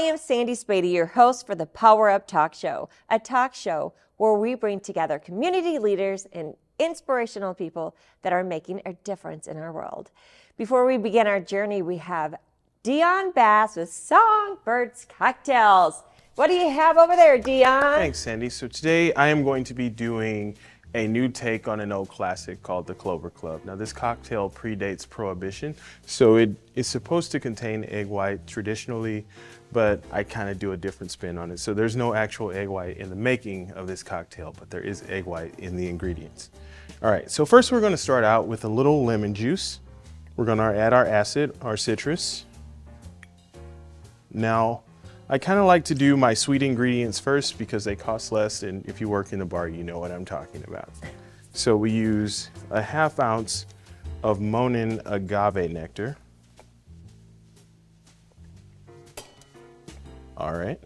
am Sandy Spady, your host for the Power Up Talk Show, a talk show where we bring together community leaders and inspirational people that are making a difference in our world. Before we begin our journey, we have Dion Bass with Songbirds Cocktails. What do you have over there, Dion? Thanks, Sandy. So today I am going to be doing a new take on an old classic called the Clover Club. Now this cocktail predates Prohibition, so it is supposed to contain egg white traditionally, but I kind of do a different spin on it. So there's no actual egg white in the making of this cocktail, but there is egg white in the ingredients. All right, so first we're going to start out with a little lemon juice. We're going to add our acid, our citrus. Now, I kind of like to do my sweet ingredients first because they cost less, and if you work in a bar, you know what I'm talking about. So we use a ½ ounce of Monin agave nectar. All right.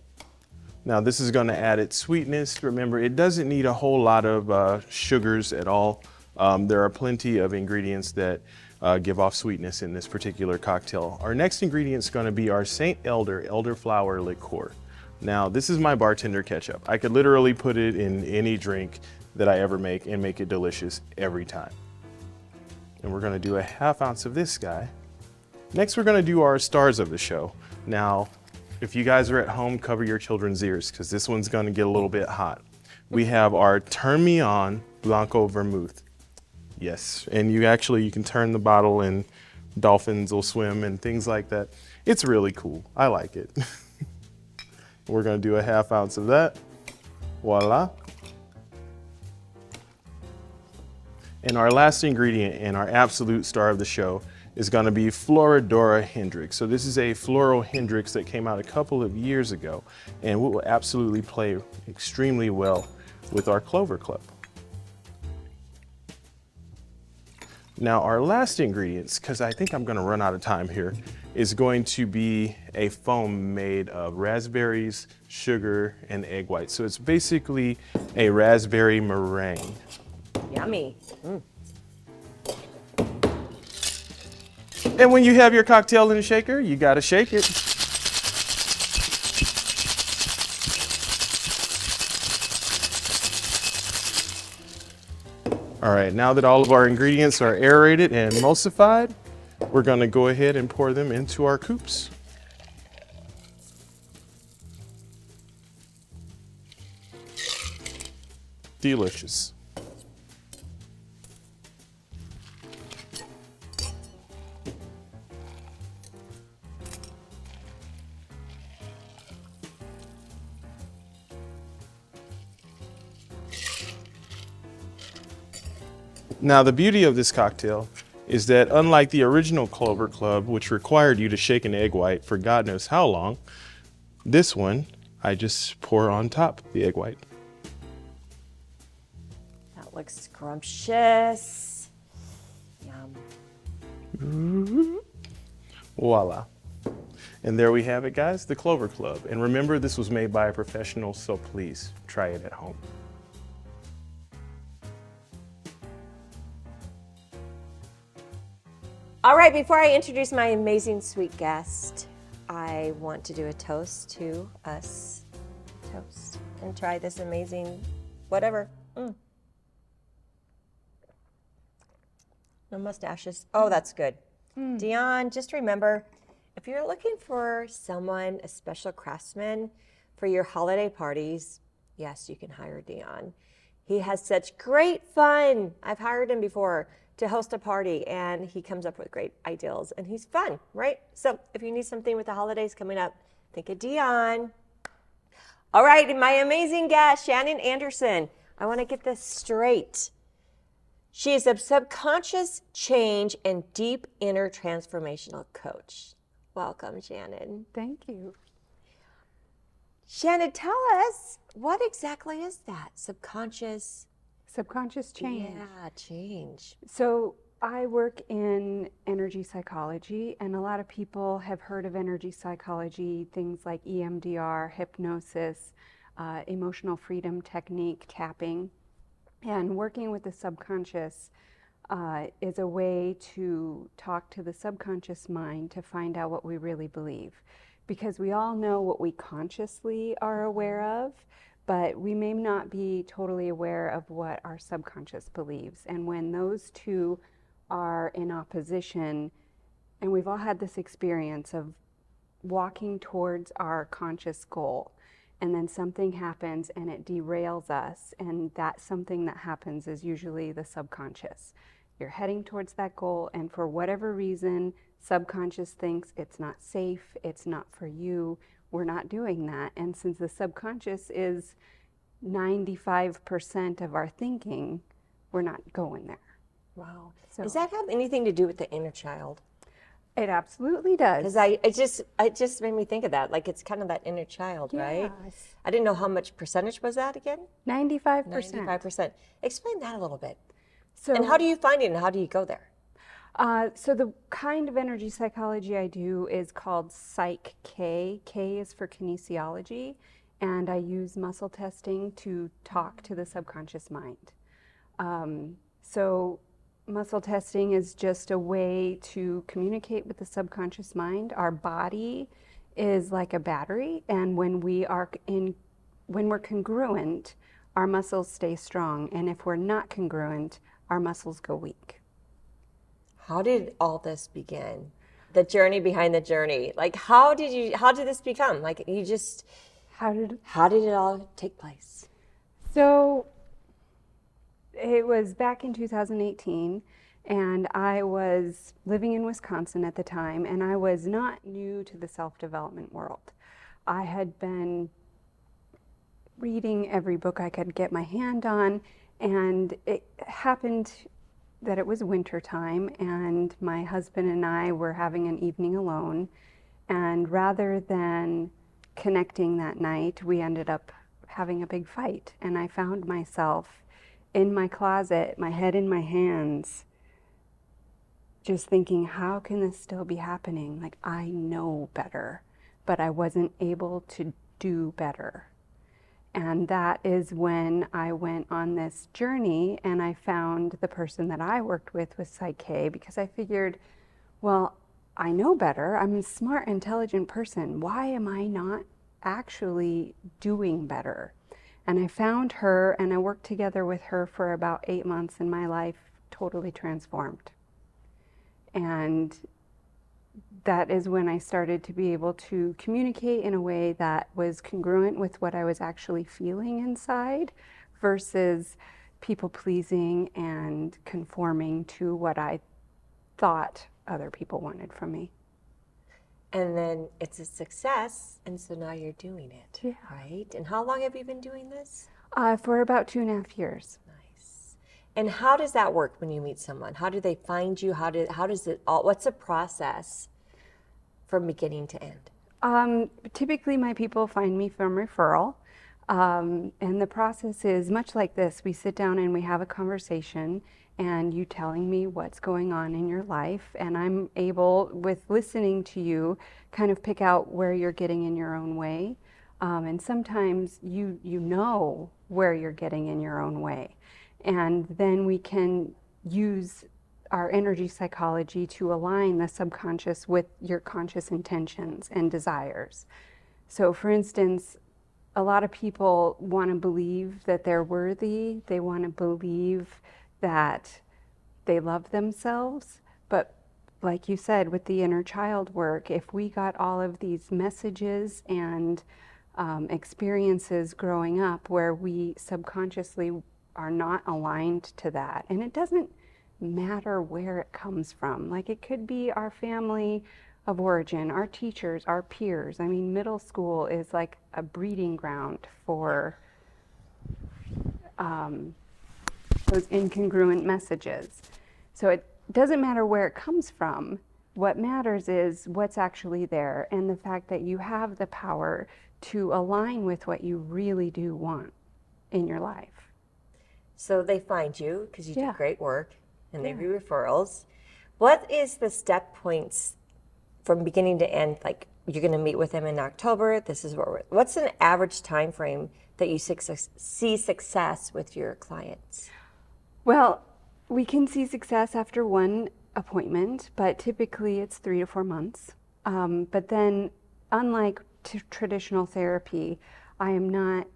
Now this is going to add its sweetness. Remember, it doesn't need a whole lot of sugars at all. There are plenty of ingredients that give off sweetness in this particular cocktail. Our next ingredient is going to be our St. elderflower liqueur. Now this is my bartender ketchup. I could literally put it in any drink that I ever make and make it delicious every time. And we're going to do a ½ ounce of this guy. Next we're going to do our stars of the show. Now if you guys are at home, cover your children's ears because this one's going to get a little bit hot. We have our Turn Me On Blanco Vermouth. Yes, and you can turn the bottle and dolphins will swim and things like that. It's really cool. I like it. We're going to do a ½ ounce of that. Voila. And our last ingredient and our absolute star of the show is going to be Floridora Hendrix. So this is a floral Hendrix that came out a couple of years ago, and it will absolutely play extremely well with our Clover Club. Now our last ingredients, because I think I'm going to run out of time here, is going to be a foam made of raspberries, sugar, and egg white. So it's basically a raspberry meringue. Yummy. And when you have your cocktail in a shaker, you got to shake it. All right, now that all of our ingredients are aerated and emulsified, we're going to go ahead and pour them into our coupes. Delicious. Now the beauty of this cocktail is that unlike the original Clover Club, which required you to shake an egg white for God knows how long, this one, I just pour on top the egg white. That looks scrumptious. Yum. Voila. And there we have it, guys, the Clover Club. And remember, this was made by a professional, so please try it at home. All right, before I introduce my amazing sweet guest, I want to do a toast to us. Toast. And try this amazing whatever. No mustaches. Oh, that's good. Dion, just remember, if you're looking for someone, a special craftsman for your holiday parties, yes, you can hire Dion. He has such great fun. I've hired him before to host a party, and he comes up with great ideas, and he's fun, right? So if you need something with the holidays coming up, think of Dion. All right, and my amazing guest, Shannon Anderson. I want to get this straight. She is a subconscious change and deep inner transformational coach. Welcome, Shannon. Thank you. Shannon, tell us, what exactly is that? Subconscious change. Yeah, change. So I work in energy psychology, and a lot of people have heard of energy psychology, things like EMDR, hypnosis, emotional freedom technique, tapping. And working with the subconscious is a way to talk to the subconscious mind to find out what we really believe. because we all know what we consciously are aware of, but we may not be totally aware of what our subconscious believes. And when those two are in opposition, and we've all had this experience of walking towards our conscious goal, and then something happens and it derails us, and that something that happens is usually the subconscious. You're heading towards that goal, and for whatever reason, subconscious thinks it's not safe, it's not for you, we're not doing that. And since the subconscious is 95% of our thinking, we're not going there. Wow. So, Does that have anything to do with the inner child? it absolutely does. Because it just made me think of that. Like, it's kind of that inner child, right? Yes. I didn't know how much percentage was that again? 95%. 95%. Explain that a little bit. So, And how do you find it and how do you go there? So the kind of energy psychology I do is called PSYCH-K. K is for kinesiology, and I use muscle testing to talk to the subconscious mind. So muscle testing is just a way to communicate with the subconscious mind. Our body is like a battery, and when we're congruent, our muscles stay strong, and if we're not congruent, our muscles go weak. How did all this begin? The journey behind the journey. Like, how did this become? Like, how did it all take place? So it was back in 2018, and I was living in Wisconsin at the time, and I was not new to the self-development world. I had been reading every book I could get my hand on, and it happened that it was winter time, and my husband and I were having an evening alone, and rather than connecting that night, we ended up having a big fight, and I found myself in my closet, my head in my hands, just thinking, how can this still be happening? Like, I know better, but I wasn't able to do better. And that is when I went on this journey, and I found the person that I worked with PSYCH-K, because I figured, well, I know better. I'm a smart, intelligent person. Why am I not actually doing better? And I found her, and I worked together with her for about 8 months, and my life totally transformed. And that is when I started to be able to communicate in a way that was congruent with what I was actually feeling inside, versus people pleasing and conforming to what I thought other people wanted from me. And then it's a success, and so now you're doing it, Yeah. right? And how long have you been doing this? For about 2.5 years. Nice. And how does that work when you meet someone? How do they find you? How does it all? What's the process from beginning to end? Typically, my people find me from referral. And the process is much like this. We sit down and we have a conversation, and you telling me what's going on in your life, and I'm able, with listening to you, kind of pick out where you're getting in your own way. And sometimes you know where you're getting in your own way. And then we can use our energy psychology to align the subconscious with your conscious intentions and desires. So for instance, a lot of people want to believe that they're worthy. They want to believe that they love themselves. But like you said, with the inner child work, if we got all of these messages and experiences growing up where we subconsciously are not aligned to that, and it doesn't matter where it comes from. Like, it could be our family of origin, our teachers, our peers. I mean, middle school is like a breeding ground for those incongruent messages. So it doesn't matter where it comes from. What matters is what's actually there, and the fact that you have the power to align with what you really do want in your life. So they find you because you do Yeah. great work, and they do referrals. What is the step points from beginning to end? Like, you're going to meet with them in October. This is what's an average time frame that you see success with your clients? Well, we can see success after one appointment, but typically it's 3 to 4 months. But then unlike traditional therapy, I am not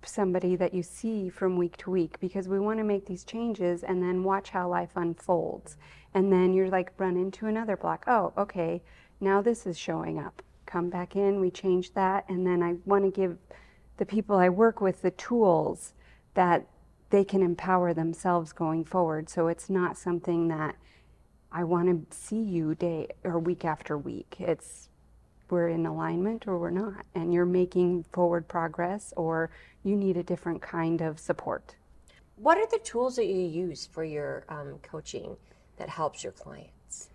somebody that you see from week to week, because we want to make these changes and then watch how life unfolds. And then you're like, run into another block. Oh, okay, now this is showing up. Come back in, we change that. And then I want to give the people I work with the tools that they can empower themselves going forward. So it's not something that I want to see you day or week after week. It's we're in alignment or we're not, and you're making forward progress, or you need a different kind of support. What are the tools that you use for your coaching that helps your clients?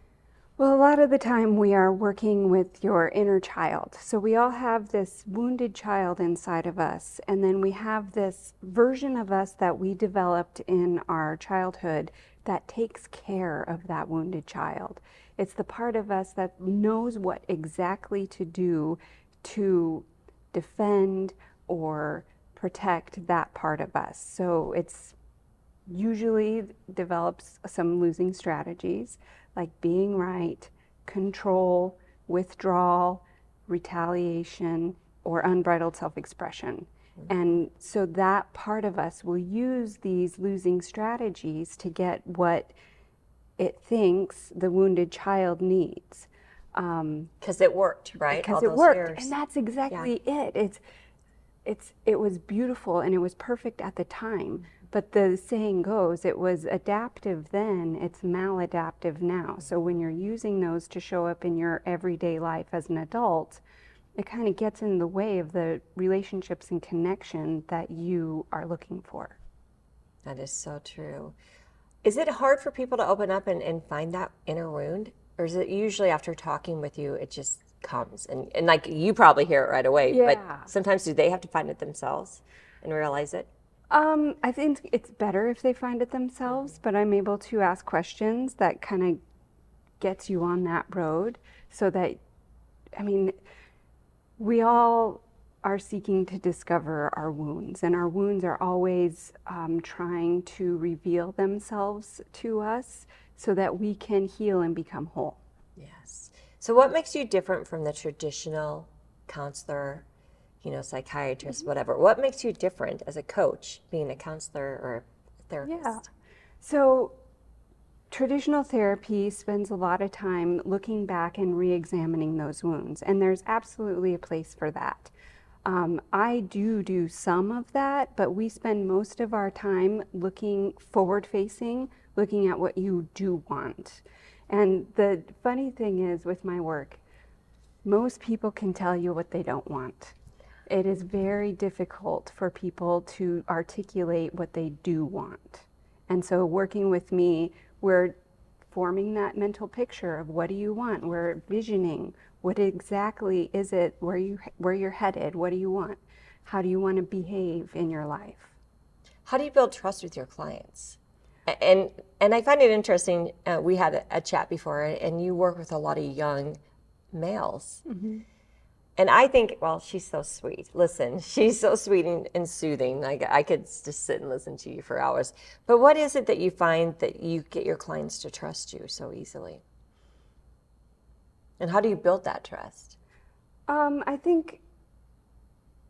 Well, a lot of the time we are working with your inner child. So we all have this wounded child inside of us, and then we have this version of us that we developed in our childhood that takes care of that wounded child. It's the part of us that knows what exactly to do to defend or protect that part of us. So it's usually develops some losing strategies like being right, control, withdrawal, retaliation, or unbridled self-expression. And so that part of us will use these losing strategies to get what it thinks the wounded child needs. Because it worked, right? Because All it those worked, years. and that's exactly it. It was beautiful and it was perfect at the time. But the saying goes, it was adaptive then, it's maladaptive now. So when you're using those to show up in your everyday life as an adult, it kind of gets in the way of the relationships and connection that you are looking for. That is so true. Is it hard for people to open up and find that inner wound? Or is it usually after talking with you, it just comes? And like you probably hear it right away, Yeah. but sometimes do they have to find it themselves and realize it? I think it's better if they find it themselves, but I'm able to ask questions that kind of gets you on that road so that, I mean, we all are seeking to discover our wounds, and our wounds are always trying to reveal themselves to us so that we can heal and become whole. Yes. So what makes you different from the traditional counselor, psychiatrist, whatever? What makes you different as a coach, being a counselor or a therapist? Yeah. So traditional therapy spends a lot of time looking back and re-examining those wounds, and there's absolutely a place for that. I do some of that, but we spend most of our time looking forward-facing, looking at what you do want. And the funny thing is with my work, most people can tell you what they don't want. It is very difficult for people to articulate what they do want. And so working with me, we're forming that mental picture of what do you want? We're visioning what exactly is it, where you're headed, what do you want? How do you want to behave in your life? How do you build trust with your clients? And I find it interesting, we had a chat before, and you work with a lot of young males. Mm-hmm. And I think, well, she's so sweet. Listen, she's so sweet and soothing. Like I could just sit and listen to you for hours. But what is it that you find that you get your clients to trust you so easily? And how do you build that trust? I think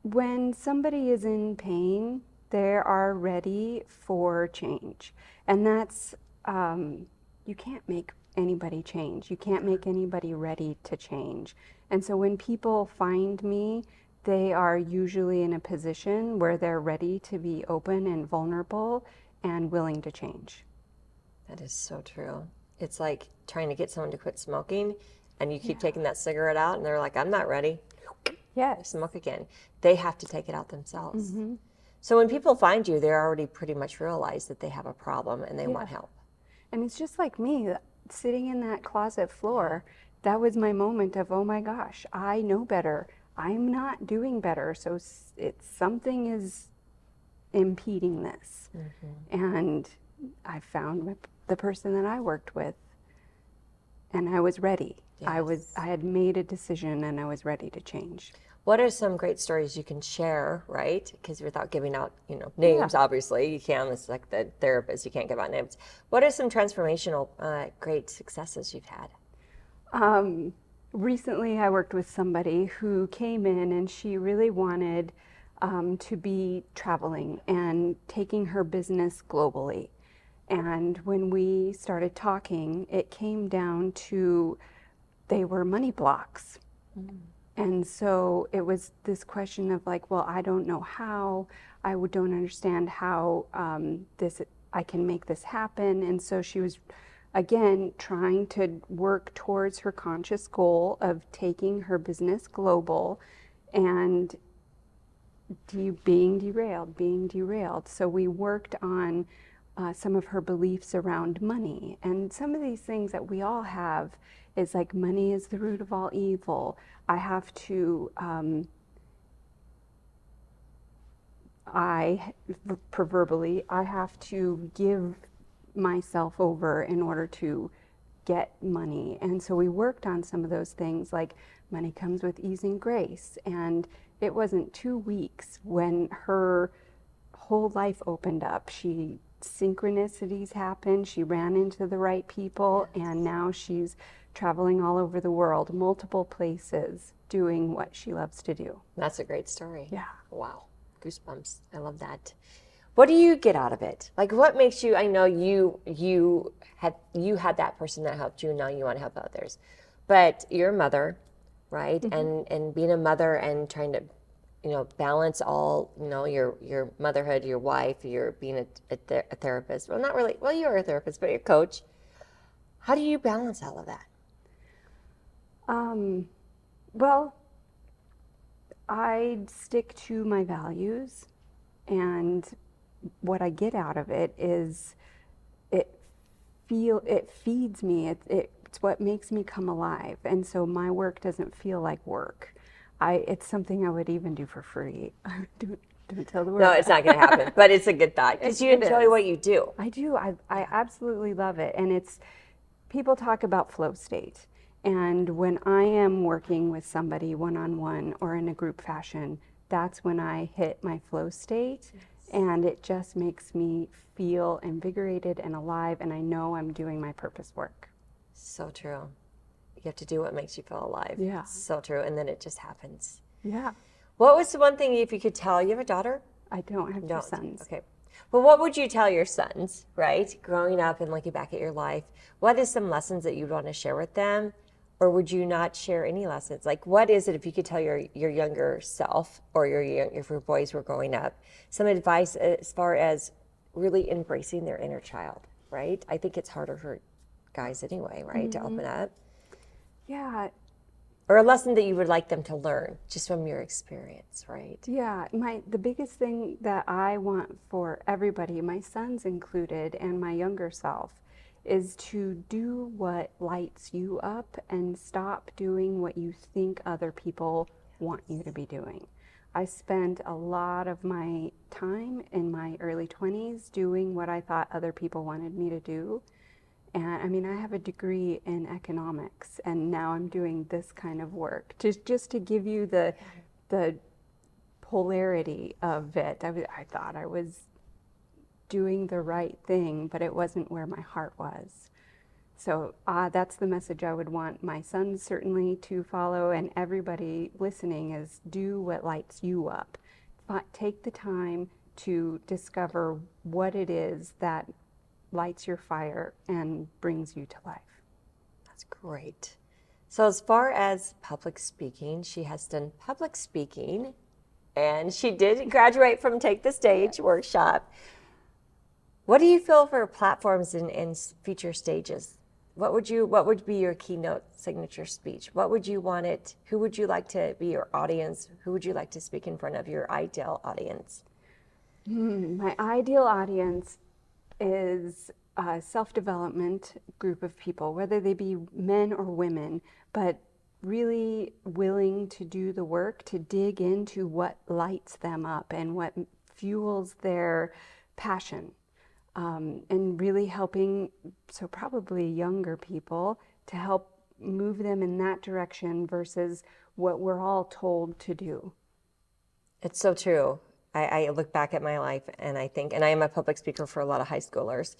when somebody is in pain, they are ready for change. And that's, you can't make anybody change. You can't make anybody ready to change. And so when people find me, they are usually in a position where they're ready to be open and vulnerable and willing to change. That is so true. It's like trying to get someone to quit smoking, and you keep taking that cigarette out, and they're like, I'm not ready. Yes. Smoke again. They have to take it out themselves. Mm-hmm. So when people find you, they're already pretty much realized that they have a problem and they want help. And it's just like me, sitting in that closet floor, that was my moment of, oh my gosh, I know better. I'm not doing better. So something is impeding this. Mm-hmm. And I found the person that I worked with, and I was ready. Yes. I had made a decision and I was ready to change. What are some great stories you can share, right? Because without giving out, names, obviously, you can. It's like the therapist, you can't give out names. What are some transformational, great successes you've had? Recently, I worked with somebody who came in and she really wanted to be traveling and taking her business globally. And when we started talking, it came down to they were money blocks. And so it was this question of like, well, I don't know how, don't understand how I can make this happen. And so she was, again, trying to work towards her conscious goal of taking her business global and being derailed. So we worked on some of her beliefs around money. And some of these things that we all have is like, money is the root of all evil. I have to, proverbially, I have to give myself over in order to get money. And so we worked on some of those things, like money comes with ease and grace. And it wasn't 2 weeks when her whole life opened up. Synchronicities happened, she ran into the right people, and now she's traveling all over the world, multiple places, doing what she loves to do. That's a great story. Yeah. Wow. Goosebumps. I love that. What do you get out of it? Like, what makes you, I know you had that person that helped you, and now you want to help others. But you're a mother, right? Mm-hmm. And being a mother and trying to, balance all, your motherhood, your wife, you're being a therapist. Well, not really. Well, you're a therapist, but you're a coach. How do you balance all of that? Well, I stick to my values, and what I get out of it is it feeds me. It's what makes me come alive. And so my work doesn't feel like work. It's something I would even do for free. Don't tell the world. No, it's not going to happen, but it's a good thought because you enjoy what you do. I do. I absolutely love it. And people talk about flow state. And when I am working with somebody one-on-one or in a group fashion, that's when I hit my flow state. Yes. And it just makes me feel invigorated and alive, and I know I'm doing my purpose work. So true. You have to do what makes you feel alive. Yeah. So true. And then it just happens. Yeah. What was the one thing, if you could tell, you have a daughter? I don't have two sons. Okay. Well, what would you tell your sons, right? Growing up and looking back at your life, what is some lessons that you'd want to share with them? Or would you not share any lessons? Like, what is it, if you could tell your younger self, or if your boys were growing up, some advice as far as really embracing their inner child, right? I think it's harder for guys anyway, right, to open up. Yeah. Or a lesson that you would like them to learn just from your experience, right? Yeah, the biggest thing that I want for everybody, my sons included, and my younger self, is to do what lights you up and stop doing what you think other people want you to be doing. I spent a lot of my time in my early 20s doing what I thought other people wanted me to do. And I mean, I have a degree in economics, and now I'm doing this kind of work. Just to give you the polarity of it. I thought I was doing the right thing, but it wasn't where my heart was. So that's the message I would want my sons certainly to follow, and everybody listening, is do what lights you up. Take the time to discover what it is that lights your fire and brings you to life. That's great. So as far as public speaking, she has done public speaking, and she did graduate from Take the Stage workshop. What do you feel for platforms and future stages? What would be your keynote signature speech? What would you want it? Who would you like to be your audience? Who would you like to speak in front of, your ideal audience? My ideal audience is a self-development group of people, whether they be men or women, but really willing to do the work, to dig into what lights them up and what fuels their passion. And really helping, so probably younger people, to help move them in that direction versus what we're all told to do. It's so true. I look back at my life and I think, and I am a public speaker for a lot of high schoolers,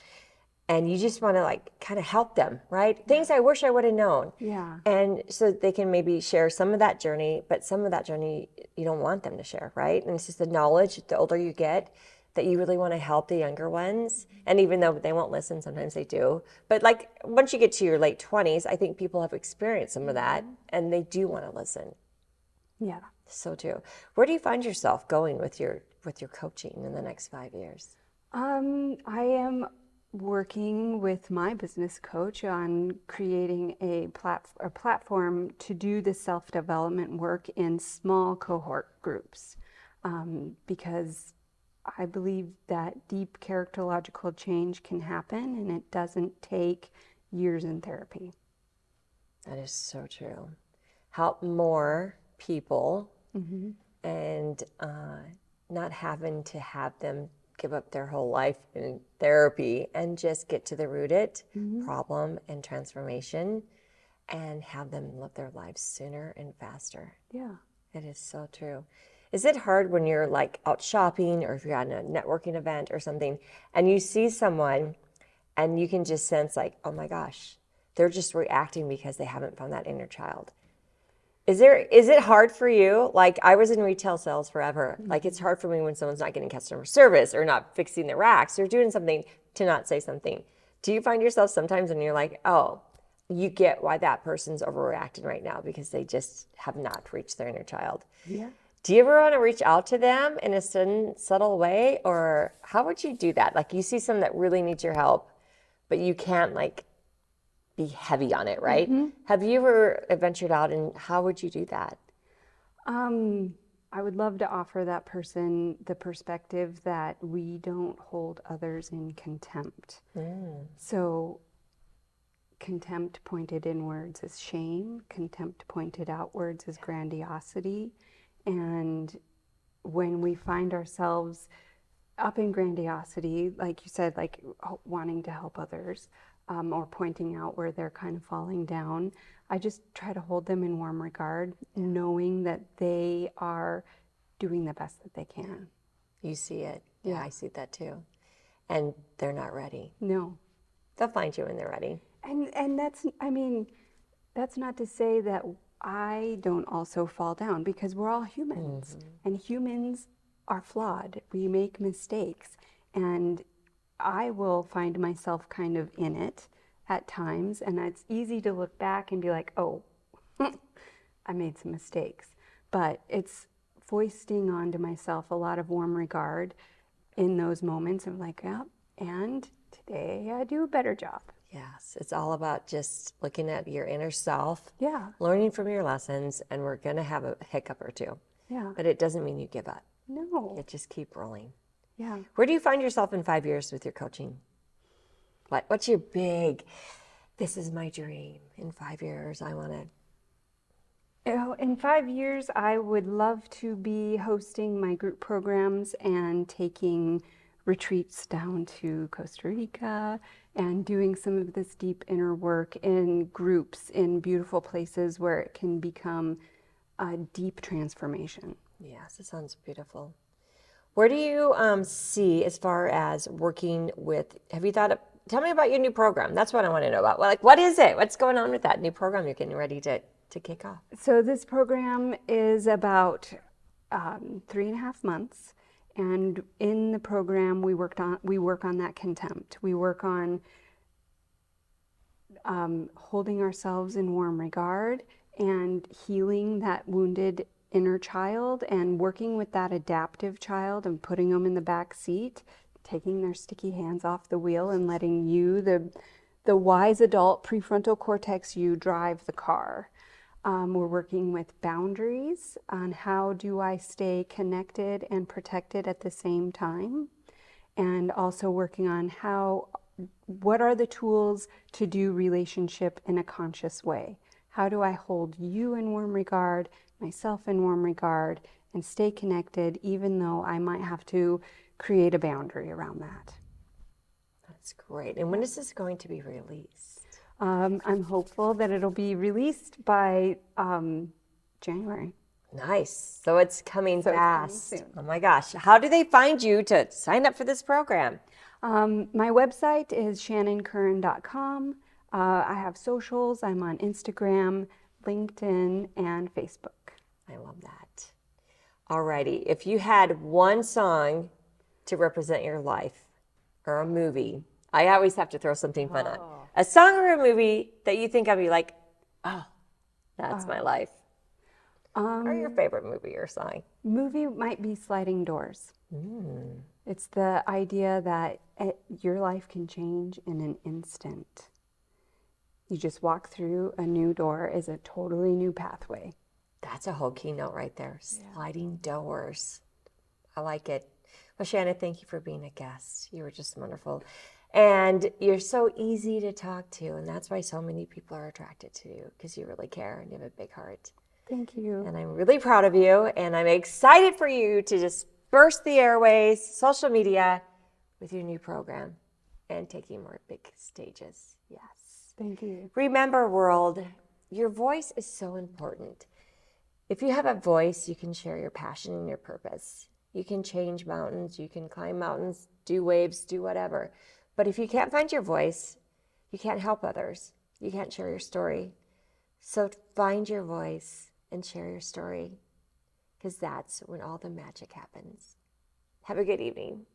and you just want to like kind of help them, right? Things I wish I would have known. Yeah. And so they can maybe share some of that journey, but some of that journey you don't want them to share, right? And it's just the knowledge, the older you get, that you really want to help the younger ones. And even though they won't listen, sometimes they do. But like once you get to your late 20s, I think people have experienced some of that and they do want to listen. Yeah. So too. Where do you find yourself going with your coaching in the next 5 years? I am working with my business coach on creating a platform to do the self-development work in small cohort groups, because I believe that deep characterological change can happen and it doesn't take years in therapy. That is so true. Help more people and not having to have them give up their whole life in therapy and just get to the root it problem and transformation and have them live their lives sooner and faster. Yeah. It is so true. Is it hard when you're like out shopping or if you're at a networking event or something and you see someone and you can just sense like, oh my gosh, they're just reacting because they haven't found that inner child? Is it hard for you? Like I was in retail sales forever. Like it's hard for me when someone's not getting customer service or not fixing their racks or doing something to not say something. Do you find yourself sometimes when you're like, oh, you get why that person's overreacting right now because they just have not reached their inner child? Yeah. Do you ever want to reach out to them in a subtle way, or how would you do that? Like you see someone that really needs your help, but you can't like be heavy on it, right? Have you ever ventured out, and how would you do that? I would love to offer that person the perspective that we don't hold others in contempt. So contempt pointed inwards is shame, contempt pointed outwards is grandiosity. And when we find ourselves up in grandiosity, like you said, like wanting to help others, or pointing out where they're kind of falling down, I just try to hold them in warm regard, knowing that they are doing the best that they can. You see it. Yeah, I see that too. And they're not ready. No. They'll find you when they're ready. And that's, I mean, that's not to say that I don't also fall down, because we're all humans and humans are flawed. We make mistakes, and I will find myself kind of in it at times, and it's easy to look back and be like, oh, I made some mistakes. But it's foisting onto myself a lot of warm regard in those moments. I'm like, yeah, and today I do a better job. Yes, it's all about just looking at your inner self, Yeah. learning from your lessons, and we're going to have a hiccup or two. Yeah. But it doesn't mean you give up. No. You just keep rolling. Yeah. Where do you find yourself in 5 years with your coaching? What's your big, this is my dream in 5 years, I want to... In 5 years, I would love to be hosting my group programs and taking retreats down to Costa Rica and doing some of this deep inner work in groups in beautiful places where it can become a deep transformation. Yes, it sounds beautiful. Where do you see as far as working with, have you thought of, tell me about your new program. That's what I want to know about. Well, like, what is it? What's going on with that new program you're getting ready to kick off? So this program is about 3.5 months. And in the program, we work on that contempt. We work on holding ourselves in warm regard and healing that wounded inner child and working with that adaptive child and putting them in the back seat, taking their sticky hands off the wheel and letting you, the wise adult prefrontal cortex, you drive the car. We're working with boundaries on how do I stay connected and protected at the same time, and also working on what are the tools to do relationship in a conscious way. How do I hold you in warm regard, myself in warm regard, and stay connected even though I might have to create a boundary around that. That's great. And when is this going to be released? I'm hopeful that it'll be released by January. Nice. So it's coming So it's coming fast. soon. Oh my gosh. How do they find you to sign up for this program? My website is shannoncurran.com. I have socials. I'm on Instagram, LinkedIn, and Facebook. I love that. Alrighty, if you had one song to represent your life or a movie, I always have to throw something fun on. A song or a movie that you think I'd be like, oh, that's my life. Or your favorite movie or song. Movie might be Sliding Doors. It's the idea that your life can change in an instant. You just walk through a new door is a totally new pathway. That's a whole keynote right there. Sliding doors. I like it. Well, Shannon, thank you for being a guest. You were just wonderful. And you're so easy to talk to. And that's why so many people are attracted to you, because you really care and you have a big heart. Thank you. And I'm really proud of you. And I'm excited for you to just burst the airways, social media, with your new program and taking more big stages. Yes. Thank you. Remember, world, your voice is so important. If you have a voice, you can share your passion and your purpose. You can change mountains, you can climb mountains, do waves, do whatever. But if you can't find your voice, you can't help others. You can't share your story. So find your voice and share your story, because that's when all the magic happens. Have a good evening.